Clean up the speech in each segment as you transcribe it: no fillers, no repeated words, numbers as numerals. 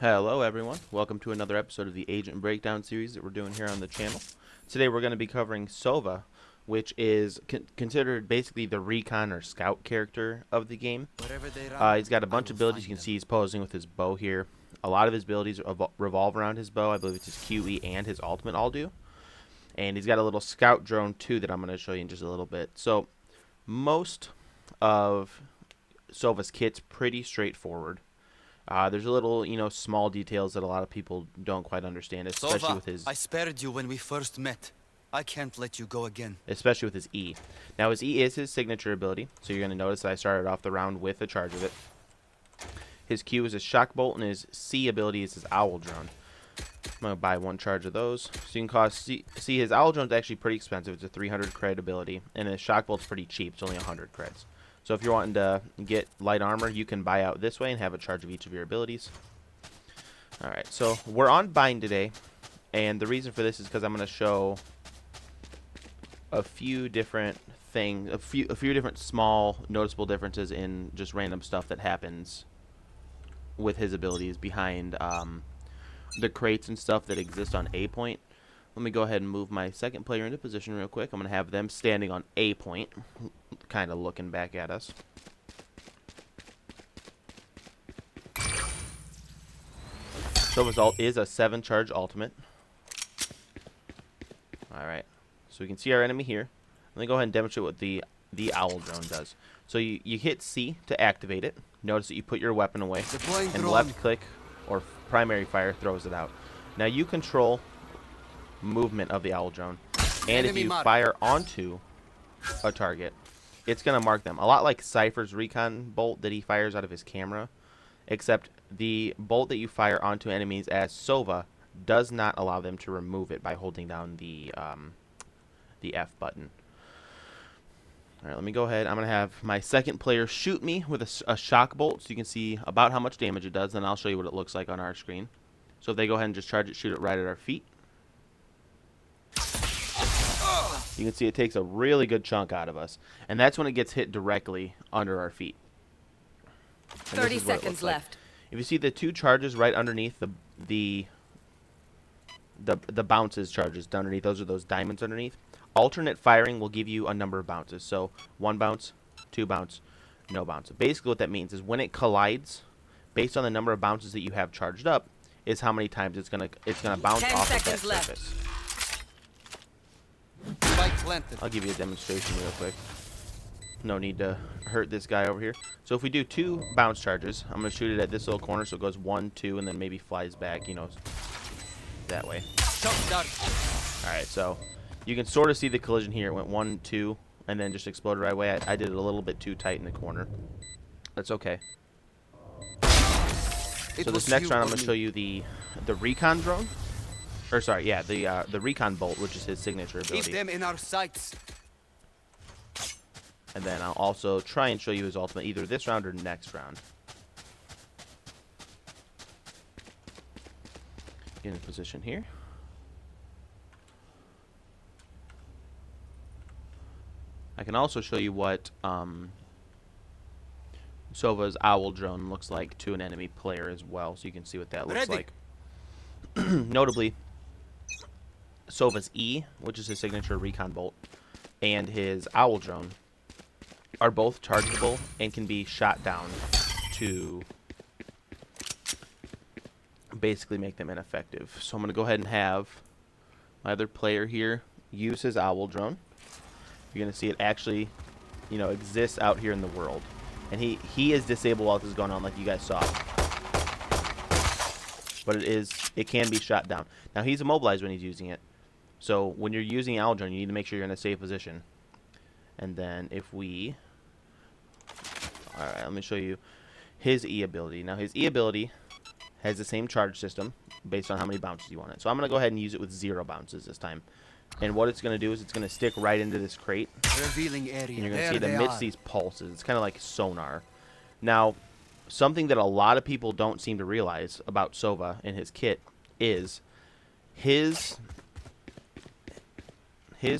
Hello everyone, welcome to another episode of the Agent Breakdown series that we're doing here on the channel. Today we're going to be covering Sova, which is considered basically the recon or scout character of the game. He's got a bunch of abilities. You can see he's posing with his bow here. A lot of his abilities revolve around his bow. I believe it's his QE and his ultimate all do. And he's got a little scout drone too that I'm going to show you in just a little bit. So most of Sova's kit's pretty straightforward. There's a little, small details that a lot of people don't quite understand, especially Sova, with his. I spared you when we first met. I can't let you go again. Especially with his E. Now his E is his signature ability, so you're going to notice that I started off the round with a charge of it. His Q is his shock bolt, and his C ability is his owl drone. I'm going to buy one charge of those. So you can see his owl drone is actually pretty expensive. It's a 300 credit ability, and his shock bolt's pretty cheap. It's only 100 credits. So if you're wanting to get light armor, you can buy out this way and have a charge of each of your abilities. Alright, so we're on bind today, and the reason for this is because I'm going to show a few different things, a few different small noticeable differences in just random stuff that happens with his abilities behind the crates and stuff that exist on A point. Let me go ahead and move my second player into position real quick. I'm going to have them standing on A point, kind of looking back at us. Sova's ult is a 7-charge ultimate. Alright, so we can see our enemy here. Let me go ahead and demonstrate what the owl drone does. So you hit C to activate it. Notice that you put your weapon away, and left click or primary fire throws it out. Now you control movement of the owl drone, and if you fire onto a target, it's going to mark them. A lot like Cypher's recon bolt that he fires out of his camera, except the bolt that you fire onto enemies as Sova does not allow them to remove it by holding down the F button. Alright, let me go ahead. I'm going to have my second player shoot me with a shock bolt so you can see about how much damage it does, and I'll show you what it looks like on our screen. So if they go ahead and just charge it, shoot it right at our feet. You can see it takes a really good chunk out of us, and that's when it gets hit directly under our feet. And 30 seconds left. If you see the two charges right underneath the bounces charges underneath, those are those diamonds underneath. Alternate firing will give you a number of bounces. So 1 bounce, 2 bounce, no bounce. Basically what that means is when it collides, based on the number of bounces that you have charged up, is how many times it's gonna bounce off of that surface. I'll give you a demonstration real quick. No need to hurt this guy over here. So if we do 2 bounce charges, I'm going to shoot it at this little corner so it goes 1, 2, and then maybe flies back, that way. Alright, so you can sort of see the collision here. It went 1, 2, and then just exploded right away. I did it a little bit too tight in the corner. That's okay. So this next round I'm going to show you the recon drone. Or sorry, yeah, the recon bolt, which is his signature ability. Keep them in our sights. And then I'll also try and show you his ultimate either this round or next round. Get in position here. I can also show you what Sova's owl drone looks like to an enemy player as well, so you can see what that looks like. Notably, Sova's E, which is his signature recon bolt, and his owl drone are both chargeable and can be shot down to basically make them ineffective. So I'm going to go ahead and have my other player here use his owl drone. You're going to see it actually, exists out here in the world. And he is disabled while this is going on, like you guys saw. But it can be shot down. Now he's immobilized when he's using it. So when you're using owl drone, you need to make sure you're in a safe position. And then if we... Alright, let me show you his E ability. Now his E ability has the same charge system based on how many bounces you want it. So I'm going to go ahead and use it with 0 bounces this time. And what it's going to do is it's going to stick right into this crate. Revealing area. And you're going to see it amidst these pulses. It's kind of like sonar. Now, something that a lot of people don't seem to realize about Sova and his kit is his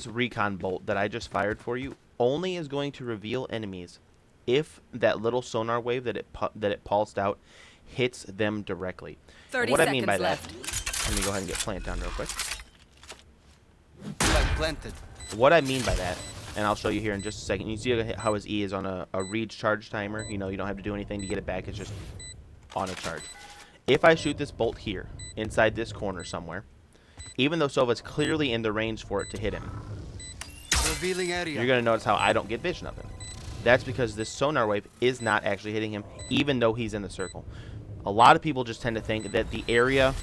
recon bolt that I just fired for you only is going to reveal enemies if that little sonar wave that it pulsed out hits them directly. 30 what I seconds mean by left. that, let me go ahead and get plant down real quick. Flag planted. What I mean by that, and I'll show you here in just a second. You see how his E is on a read charge timer. You know, you don't have to do anything to get it back. It's just on a charge. If I shoot this bolt here, inside this corner somewhere, even though Sova's clearly in the range for it to hit him, Revealing area. you're going to notice how I don't get vision of him. That's because this sonar wave is not actually hitting him, even though he's in the circle. A lot of people just tend to think that the area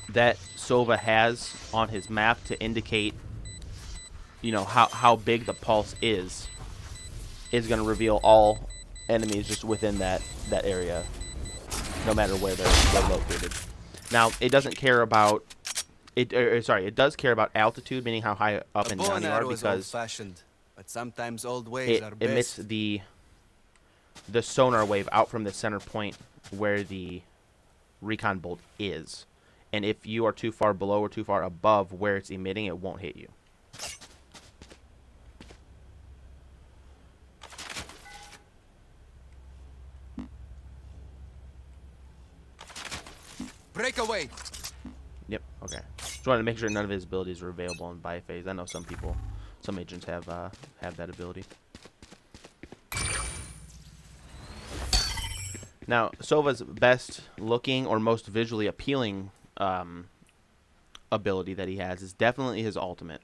that Sova has on his map to indicate, you know, how big the pulse is going to reveal all enemies just within that area, no matter where they're located. Now, it doesn't care about it. It does care about altitude, meaning how high up and down you are, because old-fashioned, but sometimes old ways it are emits best. the sonar wave out from the center point where the recon bolt is. And if you are too far below or too far above where it's emitting, it won't hit you. Breakaway. Yep, okay. Just wanted to make sure none of his abilities were available in biphase. I know some agents have that ability. Now, Sova's best looking or most visually appealing ability that he has is definitely his ultimate.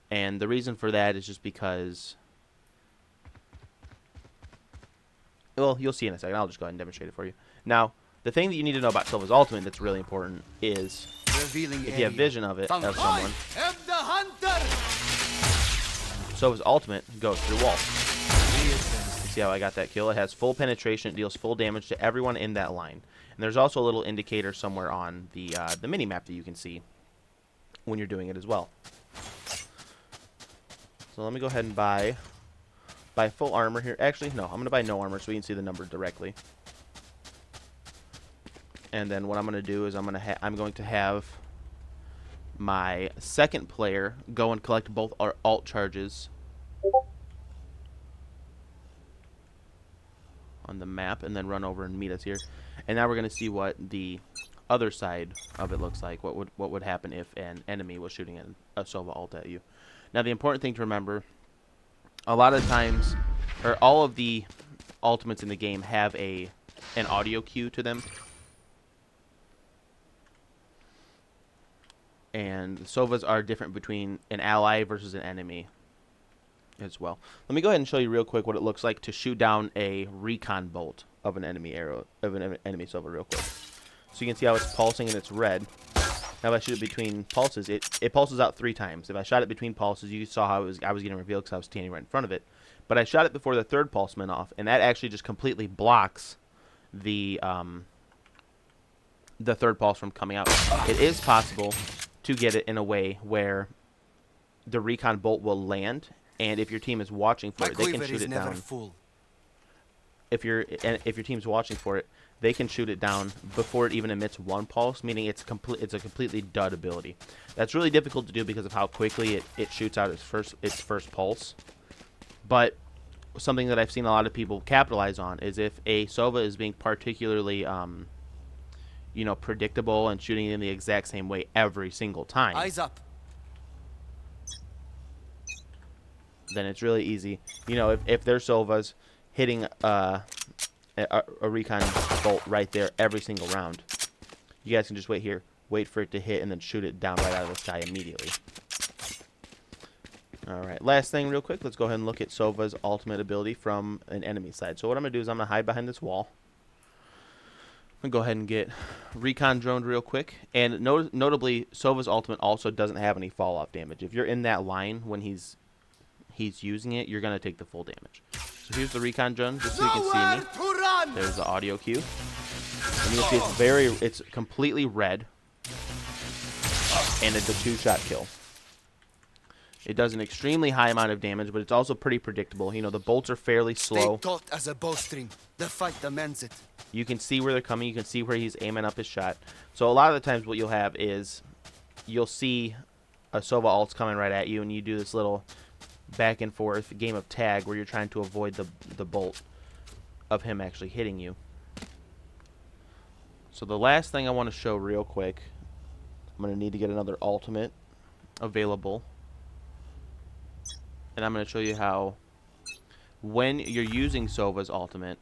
And the reason for that is just because, well, you'll see in a second. I'll just go ahead and demonstrate it for you. Now, the thing that you need to know about Sova's ultimate that's really important is Revealing if you have area. vision of someone, Am the hunter. Sova's ultimate goes through walls. See how I got that kill? It has full penetration. It deals full damage to everyone in that line. And there's also a little indicator somewhere on the mini-map that you can see when you're doing it as well. So let me go ahead and buy full armor here. Actually, no, I'm going to buy no armor so we can see the number directly. And then what I'm going to do is I'm going to have my second player go and collect both our alt charges on the map and then run over and meet us here. And now we're going to see what the other side of it looks like. What would happen if an enemy was shooting a Sova ult at you. Now the important thing to remember, a lot of times, or all of the ultimates in the game have an audio cue to them. And Sovas are different between an ally versus an enemy as well. Let me go ahead and show you real quick what it looks like to shoot down a recon bolt of an enemy arrow, of an enemy Sova real quick. So you can see how it's pulsing and it's red. Now if I shoot it between pulses, it pulses out 3 times. If I shot it between pulses, you saw how I was getting revealed because I was standing right in front of it. But I shot it before the 3rd pulse went off, and that actually just completely blocks the 3rd pulse from coming out. It is possible to get it in a way where the recon bolt will land, and if your team is watching for it, they can shoot it down. If your team's watching for it, they can shoot it down before it even emits 1 pulse, meaning it's a completely dud ability. That's really difficult to do because of how quickly it shoots out its first pulse. But something that I've seen a lot of people capitalize on is if a Sova is being particularly predictable and shooting in the exact same way every single time. Eyes up. Then it's really easy. If their Sova's hitting a recon bolt right there every single round, you guys can just wait for it to hit, and then shoot it down right out of the sky immediately. Alright, last thing real quick, let's go ahead and look at Sova's ultimate ability from an enemy side. So what I'm going to do is I'm going to hide behind this wall. I'm going to go ahead and get recon droned real quick. And notably, Sova's ultimate also doesn't have any fall-off damage. If you're in that line when he's using it, you're going to take the full damage. So here's the recon drone, just so you can see me. There's the audio cue. And you can see it's completely red. And it's a 2-shot kill. It does an extremely high amount of damage, but it's also pretty predictable. The bolts are fairly slow. Stay taut as a bowstring. The fight demands it. You can see where they're coming. You can see where he's aiming up his shot. So a lot of the times what you'll have is you'll see a Sova ult's coming right at you, and you do this little back and forth game of tag where you're trying to avoid the bolt of him actually hitting you. So the last thing I want to show real quick, I'm going to need to get another ultimate available. And I'm going to show you how, when you're using Sova's ultimate,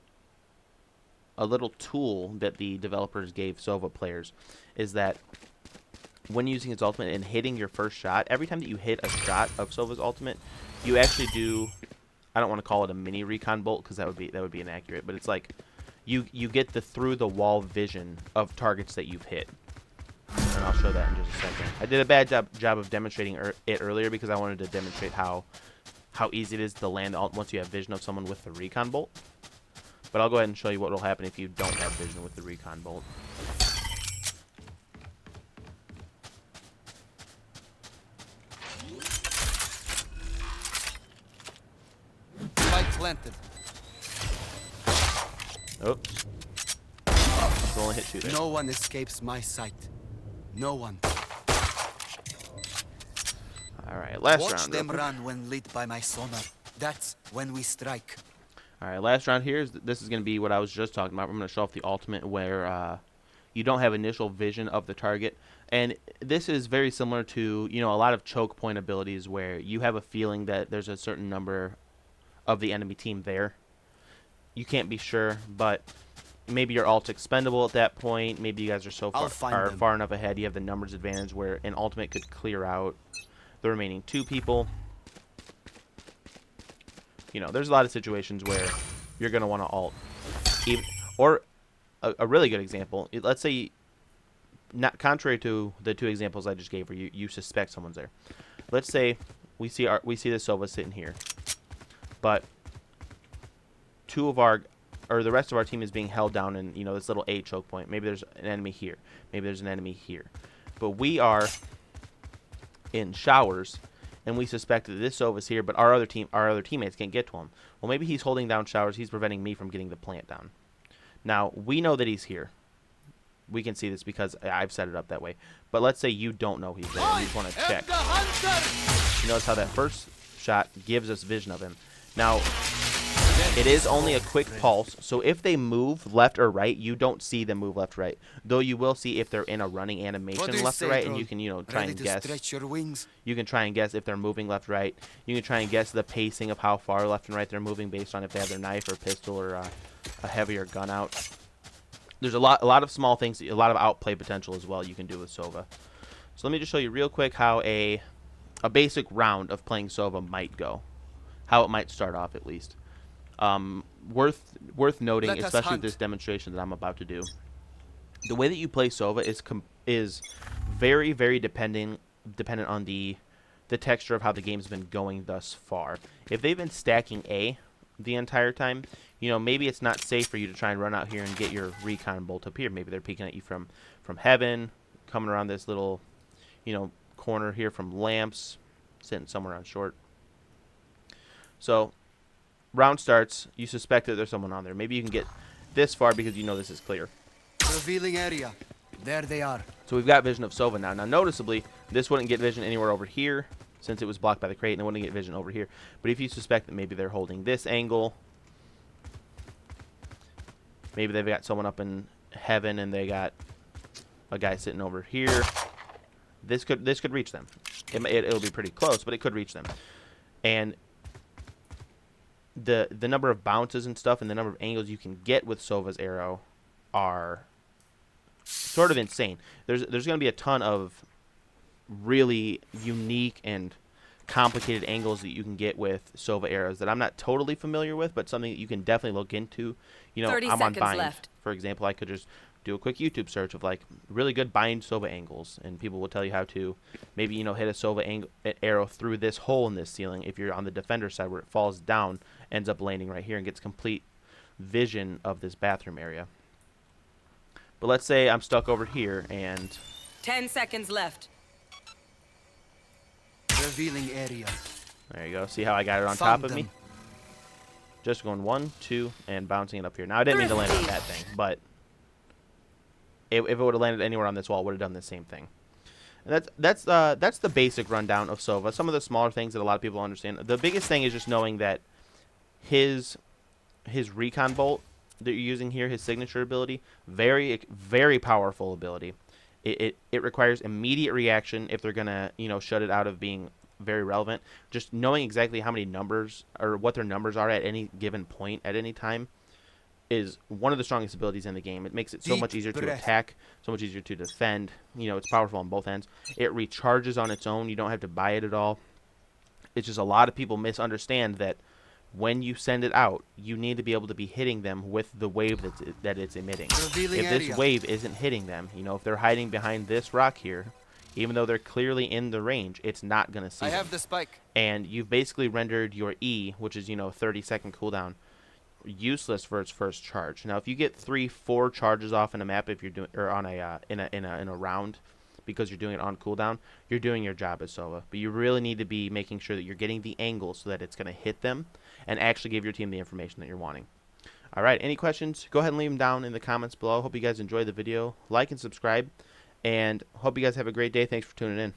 a little tool that the developers gave Sova players is that when using his ultimate and hitting your first shot, every time that you hit a shot of Sova's ultimate, you actually do, I don't want to call it a mini recon bolt because that would be inaccurate, but it's like you get the through the wall vision of targets that you've hit. And I'll show that in just a second. I did a bad job of demonstrating it earlier because I wanted to demonstrate how easy it is to land once you have vision of someone with the recon bolt. But I'll go ahead and show you what will happen if you don't have vision with the recon bolt. Spike planted. Oops. Only hit 2 there. No one escapes my sight. No one. Alright, last Watch round. them run when lit by my sonar. That's when we strike. Alright, last round here. This is going to be what I was just talking about. I'm going to show off the ultimate where you don't have initial vision of the target. And this is very similar to, a lot of choke point abilities where you have a feeling that there's a certain number of the enemy team there. You can't be sure, but maybe your ult's expendable at that point. Maybe you guys are so far enough ahead. You have the numbers advantage where an ultimate could clear out the remaining 2 people. There's a lot of situations where you're going to want to ult. Or a really good example, let's say, not contrary to the 2 examples I just gave where you suspect someone's there. Let's say we see the Sova sitting here, but the rest of our team is being held down in this little A choke point. Maybe there's an enemy here. Maybe there's an enemy here. But we are in showers, and we suspect that this Sova's here, but our other teammates can't get to him. Well, maybe he's holding down showers. He's preventing me from getting the plant down. Now, we know that he's here. We can see this because I've set it up that way. But let's say you don't know he's there. You just want to check. You notice how that first shot gives us vision of him. Now, it is only a quick pulse, so if they move left or right, you don't see them move left or right. Though you will see if they're in a running animation left or right, and you can, try and guess. You can try and guess if they're moving left or right. You can try and guess the pacing of how far left and right they're moving based on if they have their knife or pistol or a heavier gun out. There's a lot of small things, a lot of outplay potential as well you can do with Sova. So let me just show you real quick how a basic round of playing Sova might go. How it might start off at least. Worth noting, especially with this demonstration that I'm about to do. The way that you play Sova is very, very dependent on the texture of how the game's been going thus far. If they've been stacking A the entire time, maybe it's not safe for you to try and run out here and get your recon bolt up here. Maybe they're peeking at you from heaven, coming around this little, corner here from lamps, sitting somewhere on short. So, round starts, you suspect that there's someone on there. Maybe you can get this far because this is clear. Revealing area. There they are. So we've got vision of Sova now. Now, noticeably, this wouldn't get vision anywhere over here since it was blocked by the crate, and it wouldn't get vision over here. But if you suspect that maybe they're holding this angle, maybe they've got someone up in heaven and they got a guy sitting over here, this could reach them. It'll be pretty close, but it could reach them. And the number of bounces and stuff and the number of angles you can get with Sova's arrow are sort of insane. There's going to be a ton of really unique and complicated angles that you can get with Sova arrows that I'm not totally familiar with, but something that you can definitely look into. 30 I'm on seconds bind. left. For example, I could just do a quick YouTube search of like really good bind Sova angles, and people will tell you how to maybe hit a Sova arrow through this hole in this ceiling if you're on the defender side where it falls down, ends up landing right here and gets complete vision of this bathroom area. But let's say I'm stuck over here and 10 seconds left. Revealing area. there you go. See how I got it on top of me? Just going 1, 2, and bouncing it up here. Now I didn't mean to land on that thing, but if it would have landed anywhere on this wall, it would have done the same thing. And that's the basic rundown of Sova. Some of the smaller things that a lot of people understand. The biggest thing is just knowing that his recon bolt that you're using here, his signature ability, very powerful ability. It requires immediate reaction if they're gonna shut it out of being very relevant. Just knowing exactly how many numbers or what their numbers are at any given point at any time is one of the strongest abilities in the game. It makes it so much easier to attack, so much easier to defend. It's powerful on both ends. It recharges on its own. You don't have to buy it at all. It's just a lot of people misunderstand that when you send it out, you need to be able to be hitting them with the wave that it's emitting. If this wave isn't hitting them, if they're hiding behind this rock here, even though they're clearly in the range, it's not going to see them. I have the spike. And you've basically rendered your E, which is 30-second cooldown, useless for its first charge. Now, if you get 3-4 charges off in a map, if you're doing or on a in a round, because you're doing it on cooldown, you're doing your job as Sova. But you really need to be making sure that you're getting the angle so that it's going to hit them and actually give your team the information that you're wanting. All right, any questions? Go ahead and leave them down in the comments below. Hope you guys enjoyed the video. Like and subscribe, and hope you guys have a great day. Thanks for tuning in.